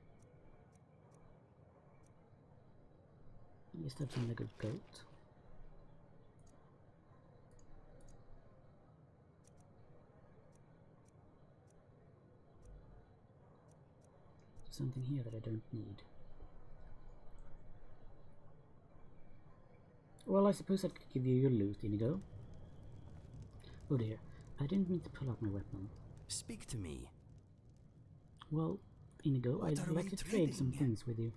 At least I've seen a good goat. Something here that I don't need. Well, I suppose I could give you your loot, Inigo. Oh dear, I didn't mean to pull out my weapon. Speak to me. Well, Inigo, What I'd are like we to trade some trading? things with you.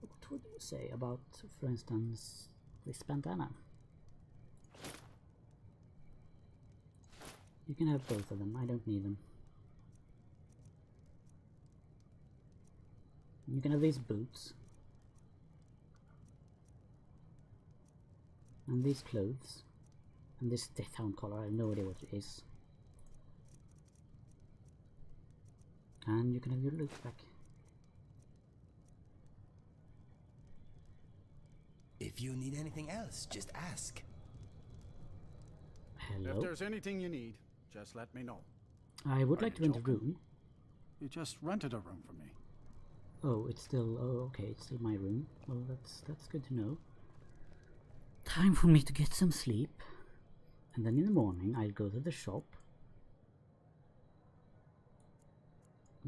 What would you say about, for instance, this bandana? You can have both of them, I don't need them. You can have these boots. And these clothes. And this Deathhound collar, I have no idea what it is. And you can have your loot back. If you need anything else, just ask. Hello? If there's anything you need, just let me know. I would Are like to you rent a room. You just rented a room for me. Oh, it's still... Oh, okay, it's still my room. Well, that's good to know. Time for me to get some sleep. And then in the morning, I'll go to the shop.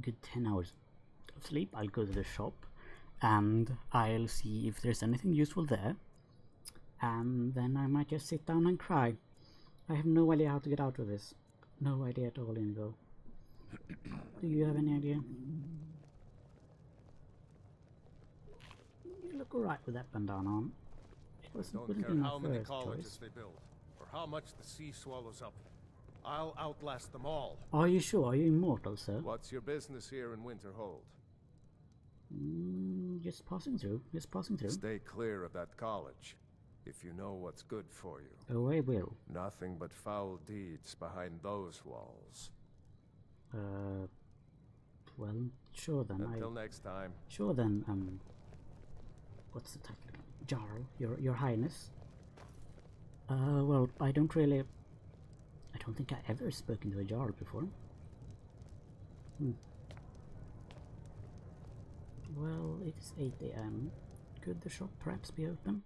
Good 10 hours of sleep. I'll go to the shop. And I'll see if there's anything useful there. And then I might just sit down and cry. I have no idea how to get out of this. No idea at all, Inigo. Do you have any idea? You look alright with that bandana on. It Don't wouldn't care be my how many first colleges choice. they build, or how much the sea swallows up. I'll outlast them all. Are you sure? Are you immortal, sir? What's your business here in Winterhold? Just passing through. Just passing through. Stay clear of that college, if you know what's good for you. Oh, I will. Nothing but foul deeds behind those walls. Well, sure then. Until next time. Sure then, what's the title? Jarl, your highness. Well, I don't think I ever spoken to a Jarl before. Well, it's 8 AM. Could the shop perhaps be open?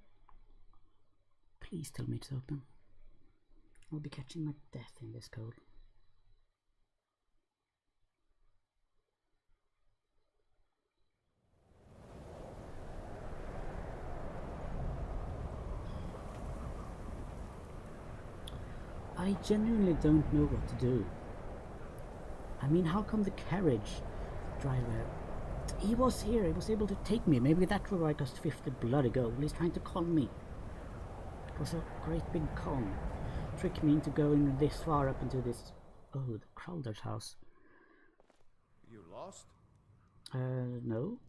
Please tell me it's open. I'll be catching my death in this cold. I genuinely don't know what to do. I mean, how come the carriage driver... He was here, he was able to take me. Maybe that will write us 50 bloody gold. He's trying to con me. It was a great big con. Trick me into going this far up into this... Oh, the Crowder's house. You lost? No.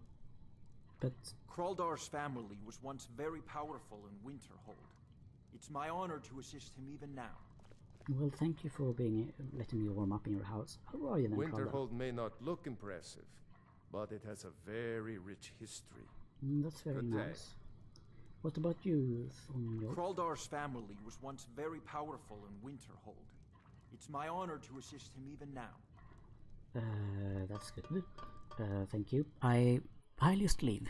But... Kraldar's family was once very powerful in Winterhold. It's my honor to assist him even now. Well, thank you for letting me warm up in your house. How are you then, Kraldar? Winterhold may not look impressive, but it has a very rich history. That's very nice. What about you, Thornhill? Kraldar's family was once very powerful in Winterhold. It's my honor to assist him even now. That's good. Thank you. I'll just leave.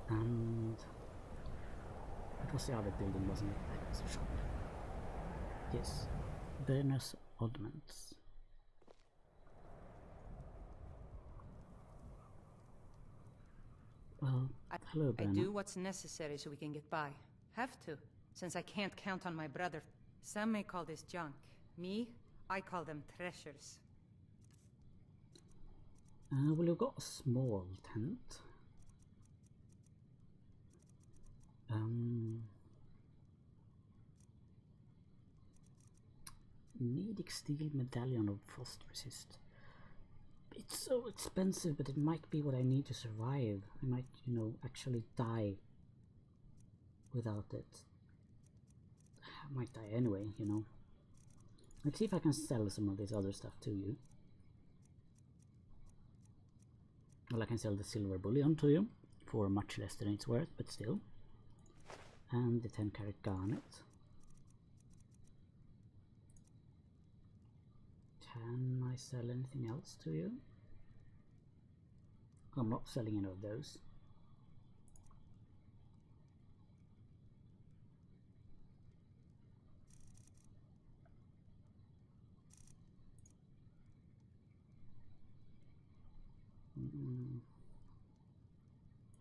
And... What was the other building, wasn't it? That was a shop. Yes. Berners Oddments. Well, hello, I Brenna. do what's necessary so we can get by. Have to, since I can't count on my brother. Some may call this junk. Me, I call them treasures. Well, you've got a small tent. Medic steel medallion of frost resist. It's so expensive, but it might be what I need to survive. I might, you know, actually die without it. I might die anyway, you know. Let's see if I can sell some of this other stuff to you. Well, I can sell the silver bullion to you for much less than it's worth, but still. And the 10-carat garnet. Can I sell anything else to you? I'm not selling any of those.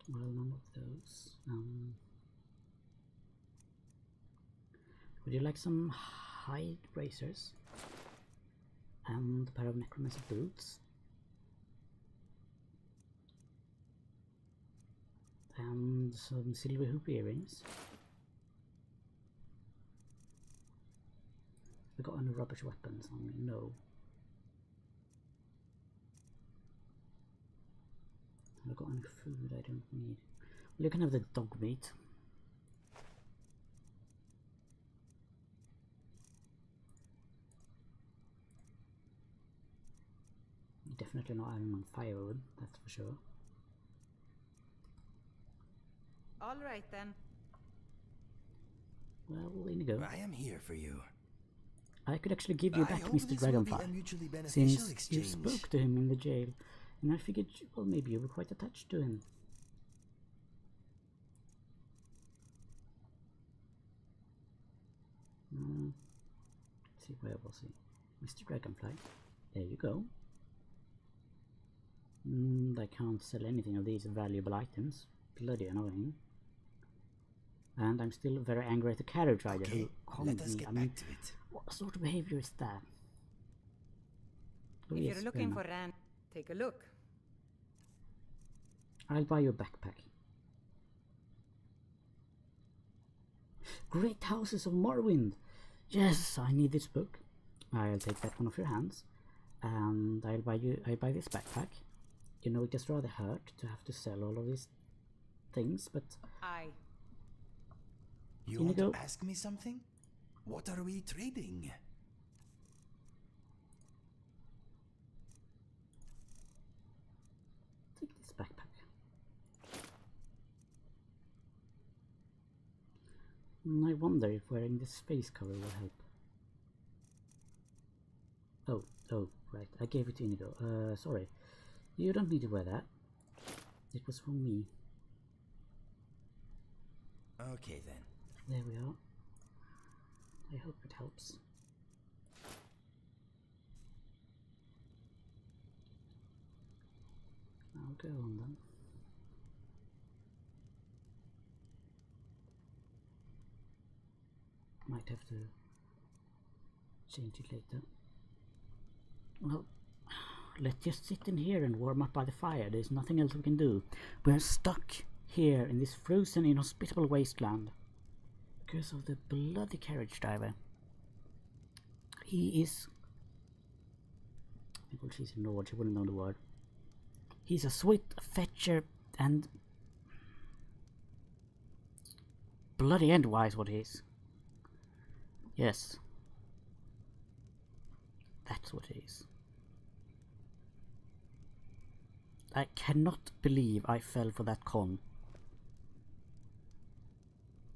Well, none of those. Would you like some hide bracers? And a pair of necromancer boots? And some silver hoop earrings? We got any rubbish weapons on me? No. Have I got any food I don't need? Well, you can have the dog meat. Definitely not having on firewood, that's for sure. All right then. Well, in you go. I am here for you. I could actually give you back Mr. Dragonfly, since you spoke to him in the jail, and I figured, well, maybe you were quite attached to him. Let's see, where was he? Mr. Dragonfly. There you go. I can't sell anything of these valuable items. Bloody annoying. And I'm still very angry at the carriage rider who conned me. I mean, what sort of behavior is that? Oh, If yes, you're looking for Rand, take a look. I'll buy you a backpack. Great Houses of Morrowind! Yes, I need this book. I'll take that one off your hands. And I'll buy this backpack. You know, it just rather hurt to have to sell all of these things, but... You want to ask me something? What are we trading? Take this backpack. I wonder if wearing this face cover will help. Oh, right, I gave it to Inigo. Sorry. You don't need to wear that. It was for me. Okay then. There we are. I hope it helps. I'll go on then. Might have to change it later. Well, let's just sit in here and warm up by the fire. There's nothing else we can do. We're stuck here in this frozen, inhospitable wasteland because of the bloody carriage driver. He is... well, she's ignored, she wouldn't know the word. He's a sweet fetcher and... bloody endwise what he is. Yes. That's what it is. I cannot believe I fell for that con.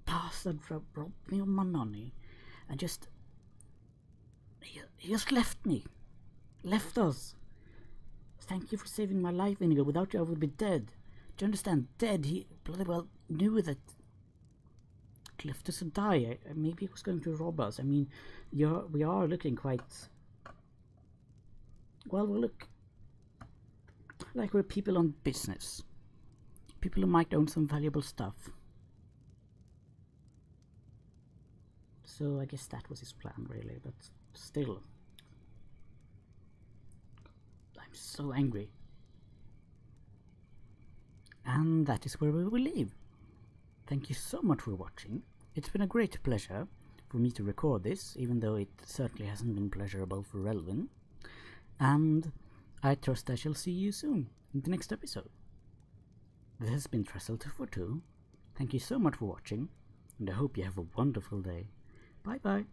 Bastard robbed me of my money and just... He just left me. Left us. Thank you for saving my life, Inigo. Without you I would be dead. Do you understand? Dead. He bloody well knew that he left us to die. Maybe he was going to rob us. I mean, we are looking quite... well, we look like we're people on business. people who might own some valuable stuff. So I guess that was his plan, really, but still. I'm so angry. And that is where we will leave. Thank you so much for watching. It's been a great pleasure for me to record this, even though it certainly hasn't been pleasurable for Relvin. And I trust I shall see you soon in the next episode. This has been Trestle242. Thank you so much for watching, and I hope you have a wonderful day. Bye bye.